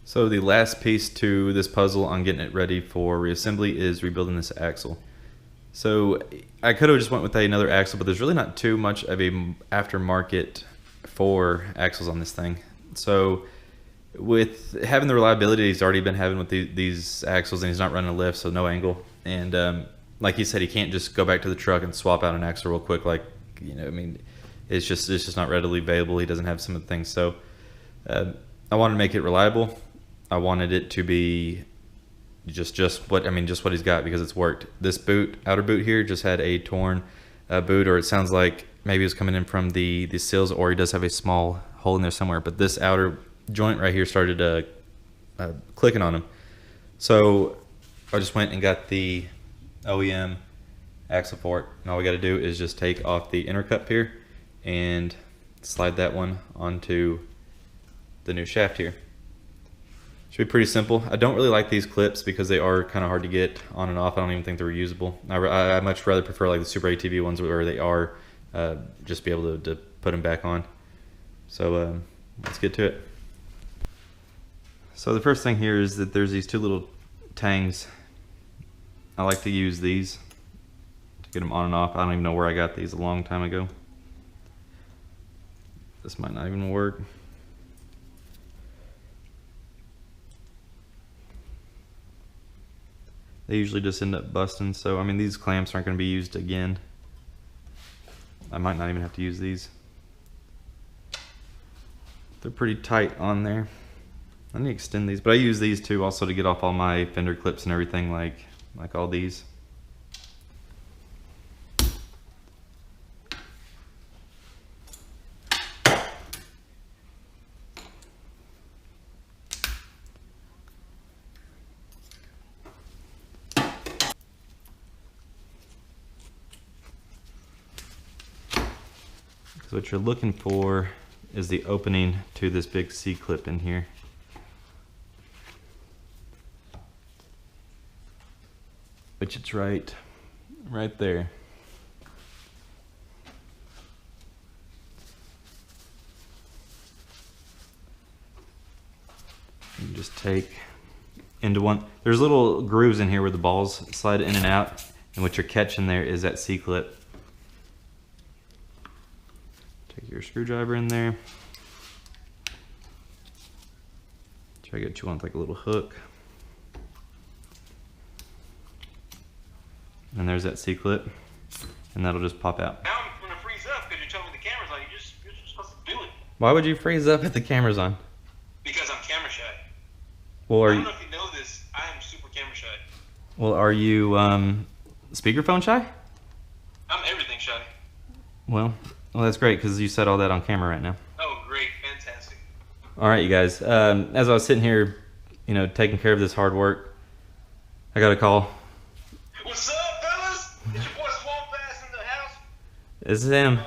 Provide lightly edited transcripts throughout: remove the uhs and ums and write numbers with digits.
So the last piece to this puzzle on getting it ready for reassembly is rebuilding this axle. So I could have just went with another axle, but there's really not too much of a aftermarket for axles on this thing. So with having the reliability he's already been having with these axles, and he's not running a lift, so no angle, and like he said, he can't just go back to the truck and swap out an axle real quick, like, you know, I mean, it's just not readily available. He doesn't have some of the things. So I wanted to make it reliable. I wanted it to be just what he's got, because it's worked. This boot, outer boot here, just had a torn boot, or it sounds like maybe it was coming in from the seals, or he does have a small hole in there somewhere. But this outer joint right here started clicking on him. So I just went and got the OEM axle for it, and all we got to do is just take off the inner cup here and slide that one onto the new shaft here. Should be pretty simple. I don't really like these clips because they are kind of hard to get on and off. I don't even think they're reusable. I much rather prefer like the Super ATV ones where they are just be able to put them back on. So let's get to it. So the first thing here is that there's these two little tangs. I like to use these to get them on and off. I don't even know where I got these a long time ago. This might not even work. They usually just end up busting, so I mean, these clamps aren't going to be used again. I might not even have to use these. They're pretty tight on there. I need to extend these, but I use these too also to get off all my fender clips and everything, like all these. So what you're looking for is the opening to this big C-clip in here. Which it's right there. You just take into one. There's little grooves in here where the balls slide in and out, and what you're catching there is that C-clip. Take your screwdriver in there. Try to get you on like a little hook. And there's that C-clip, and that'll just pop out. Now I'm gonna freeze up because you told me the camera's on. You're just supposed to do it. Why would you freeze up if the camera's on? Because I'm camera shy. Well, I don't know if you know this. I am super camera shy. Well, are you speakerphone shy? I'm everything shy. Well, that's great, because you said all that on camera right now. Oh, great, fantastic. All right, you guys. As I was sitting here, you know, taking care of this hard work, I got a call. What's up, fellas? Is your boy SwampAss in the house? This is him.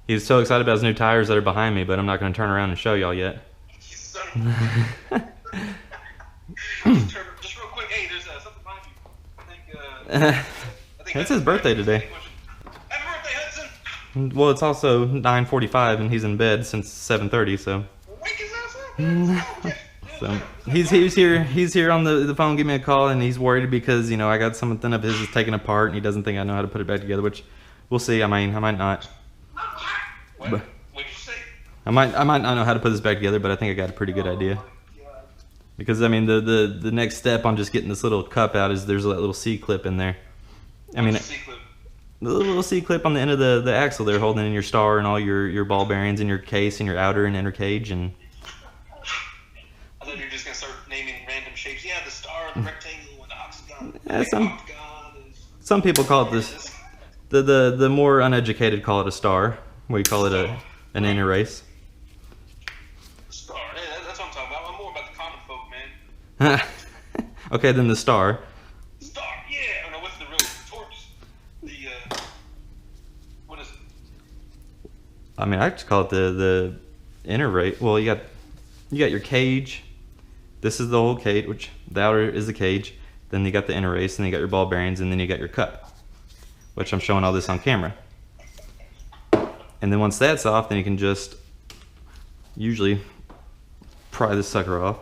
He was so excited about his new tires that are behind me, but I'm not going to turn around and show y'all yet. You son of a just real quick, hey, there's something behind you. I think It's his birthday today. Happy birthday, Hudson! Well, it's also 9:45, and he's in bed since 7:30, so. Wake his ass up, man. So he's here on the phone, give me a call, and he's worried because, you know, I got something of his is taken apart, and he doesn't think I know how to put it back together, which we'll see. I might not. What did you say? I might not know how to put this back together, but I think I got a pretty good idea. Because I mean, the next step on just getting this little cup out is there's a little C-clip in there. I mean, the little C-clip on the end of the axle there, holding in your star and all your ball bearings and your case and your outer and inner cage. And I thought you were just gonna start naming random shapes. Yeah, the star, the rectangle, and the octagon. Yeah, some people call it this. The more uneducated call it a star. We call it an inner race. Star. Yeah, that's what I'm talking about. I'm more about the common folk, man. Okay, then the star. Star. Yeah. Oh no, what's the real torch? What is it? I mean, I just call it the inner race. Well, you got your cage. This is the whole cage, which the outer is the cage. Then you got the inner race, and then you got your ball bearings, and then you got your cup, which I'm showing all this on camera. And then once that's off, then you can just usually pry this sucker off.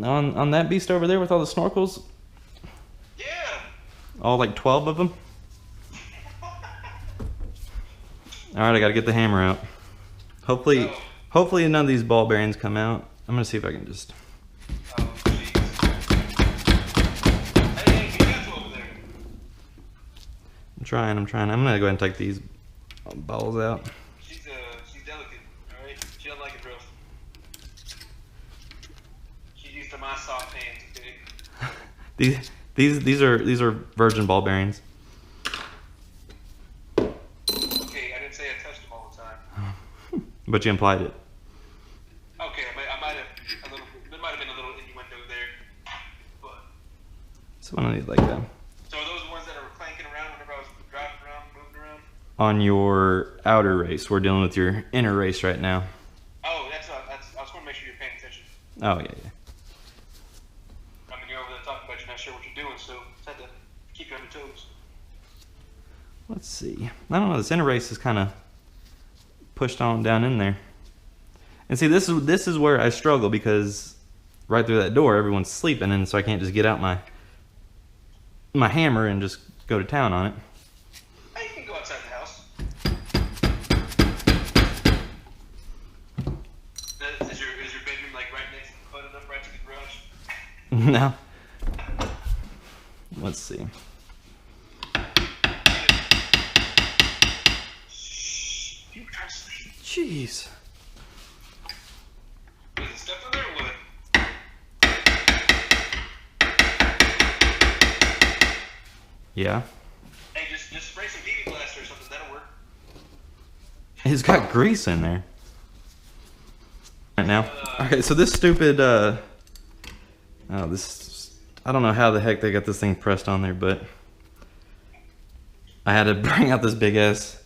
On that beast over there with all the snorkels? Yeah. All like 12 of them? Alright, I gotta get the hammer out. Hopefully none of these ball bearings come out. I'm gonna see if I can just... Oh, jeez. Hey, you got two over there. I'm trying. I'm gonna go ahead and take these balls out. She's delicate, alright? She doesn't like it rough. She's used to my soft hands, okay? These are virgin ball bearings. Okay, I didn't say I touched them all the time. But you implied it. Okay, I might have a little. There might have been a little innuendo there, but. So I don't need like that. So are those the ones that are clanking around whenever I was driving around, moving around? On your outer race, we're dealing with your inner race right now. Oh, that's. I just want to make sure you're paying attention. Oh yeah. I mean, you're over there talking about you're not sure what you're doing, so just have to keep you on your toes. Let's see. I don't know. This inner race is kind of pushed on down in there. And see, this is where I struggle because right through that door, everyone's sleeping, and so I can't just get out my hammer and just go to town on it. Hey, you can go outside the house. Is your bedroom like right next to the button up right to the garage? No. Let's see. You were trying to sleep. Jeez. Was it stuff in there or what? Yeah. Hey, just spray some BB blaster or something. That'll work. It's got grease in there. Right now. Okay, so this stupid I don't know how the heck they got this thing pressed on there, but I had to bring out this big ass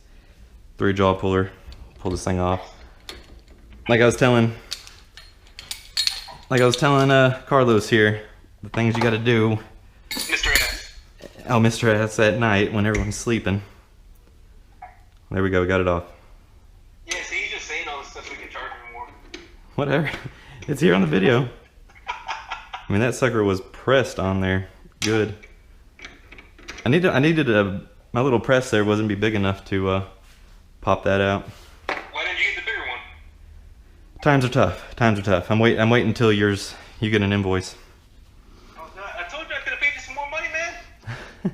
3-jaw puller, pull this thing off. Like I was telling Carlos here, the things you got to do. Mr. S. Oh, Mr. S at night when everyone's sleeping. There we go, we got it off. Yeah, see, he's just saying all this stuff so we can charge him more. Whatever, it's here on the video. I mean, that sucker was pressed on there. Good. I needed my little press there wasn't be big enough to pop that out. Why didn't you get the bigger one? Times are tough. Times are tough. I'm waiting until you get an invoice. Oh, God. I told you I could have paid you some more money, man. You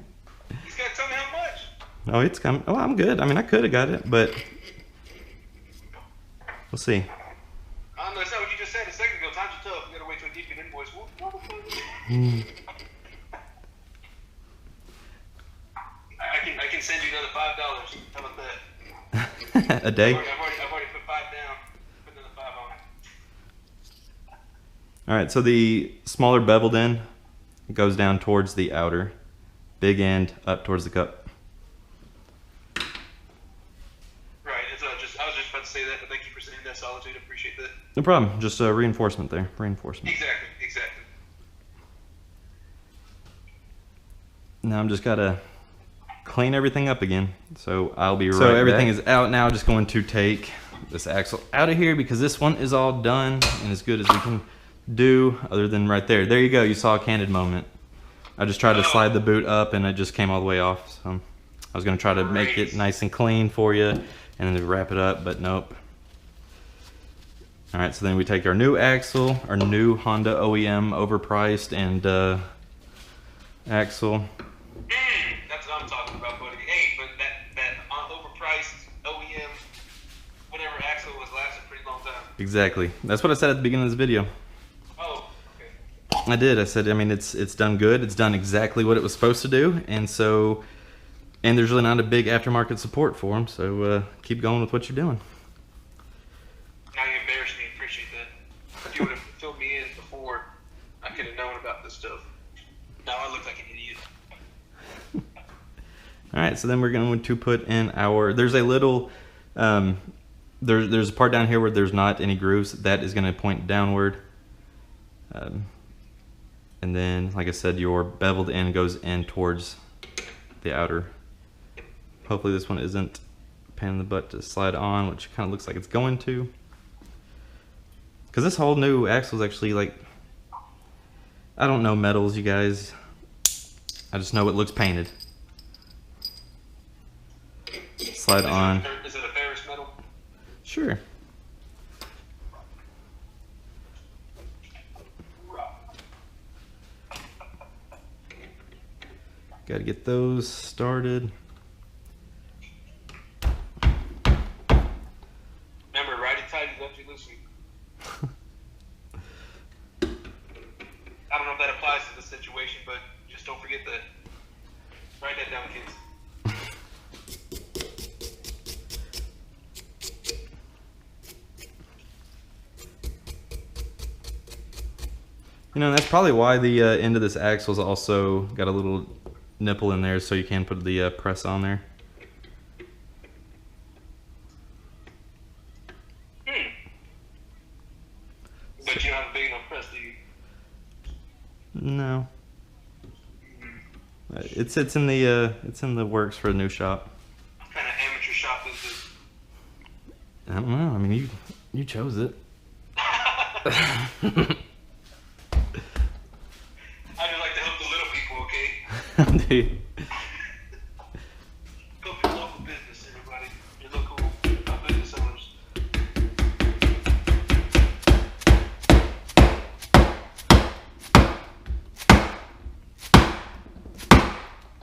just gotta tell me how much. Oh, it's coming. Oh, I'm good. I mean, I could have got it, but we'll see. I don't know. That's not what you just said a second ago. Times are tough. You gotta wait till you get an invoice. What the fuck? I can send you another $5. How about that? A day? I've already put 5 down. Put another 5 on it. All right, so the smaller beveled end goes down towards the outer. Big end up towards the cup. Right. I was just about to say that, but thank you for saying that, Solitude. I appreciate that. No problem. Just reinforcement there. Reinforcement. Exactly. Now I'm just gotta clean everything up again. So I'll be right back. So everything is out now. Just going to take this axle out of here because this one is all done and as good as we can do other than right there. There you go. You saw a candid moment. I just tried to slide the boot up and it just came all the way off. So I was gonna try to make it nice and clean for you and then wrap it up, but nope. All right, so then we take our new axle, our new Honda OEM overpriced and axle. That's what I'm talking about, buddy. Hey, but that overpriced OEM, whatever axle was lasted a pretty long time. Exactly. That's what I said at the beginning of this video. Oh, okay. I did. I said, I mean, it's done good. It's done exactly what it was supposed to do, and there's really not a big aftermarket support for them. So keep going with what you're doing. Now you embarrass me. Appreciate that. If you would have filled me in before, I could have known about this stuff. Now I look like an idiot. All right, so then we're going to put in there's a little, there's a part down here where there's not any grooves. That is going to point downward. And then, like I said, your beveled end goes in towards the outer. Hopefully this one isn't a pain in the butt to slide on, which kind of looks like it's going to. Because this whole new axle is actually like I don't know metals, you guys. I just know it looks painted. Slide on. Is it a ferrous metal? Sure. Got to get those started. Remember, righty tighty, lefty loosey. I don't know if that applies to this situation, but just don't forget that. Write that down, kids. You know, that's probably why the end of this axle's also got a little nipple in there, so you can put the press on there. But you don't have a big enough press, do you? No. It's in the works for a new shop. What kind of amateur shop is this? I don't know. I mean, you chose it. I just like to help the little people, okay? Dude. Go for your local business, everybody. Your local business owners.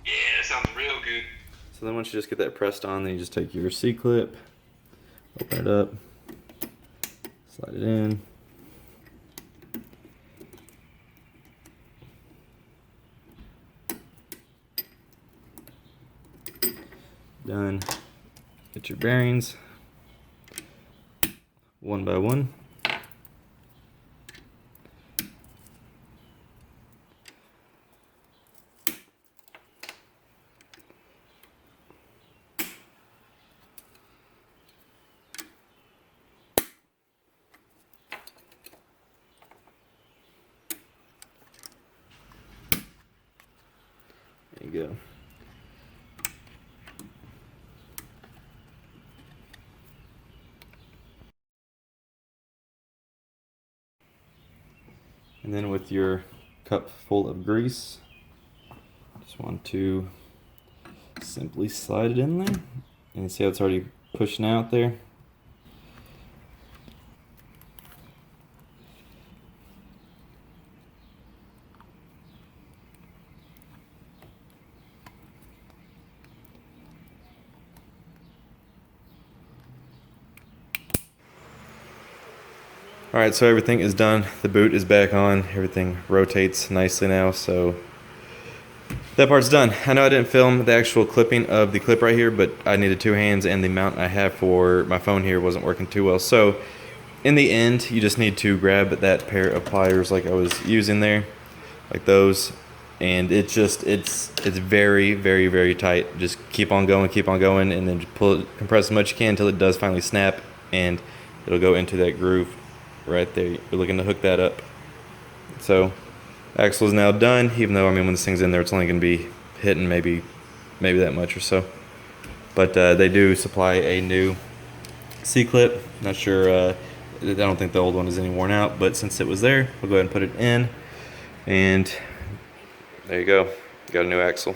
Yeah, that sounds real good. So then once you just get that pressed on, then you just take your C-clip, open it up, slide it in. Done. Get your bearings one by one. There you go. And then with your cup full of grease, just want to simply slide it in there. And you see how it's already pushing out there? Alright, so everything is done. The boot is back on. Everything rotates nicely now, so that part's done. I know I didn't film the actual clipping of the clip right here, but I needed two hands and the mount I have for my phone here wasn't working too well. So in the end, you just need to grab that pair of pliers like I was using there, like those, and it's very, very, very tight. Just keep on going, and then just pull it, compress as much as you can until it does finally snap, and it'll go into that groove right there. You're looking to hook that up. So axle is now done, even though, I mean, when this thing's in there, it's only going to be hitting maybe that much or so. But they do supply a new C-clip. Not sure, I don't think the old one is any worn out, but since it was there, we'll go ahead and put it in. And there you go. Got a new axle.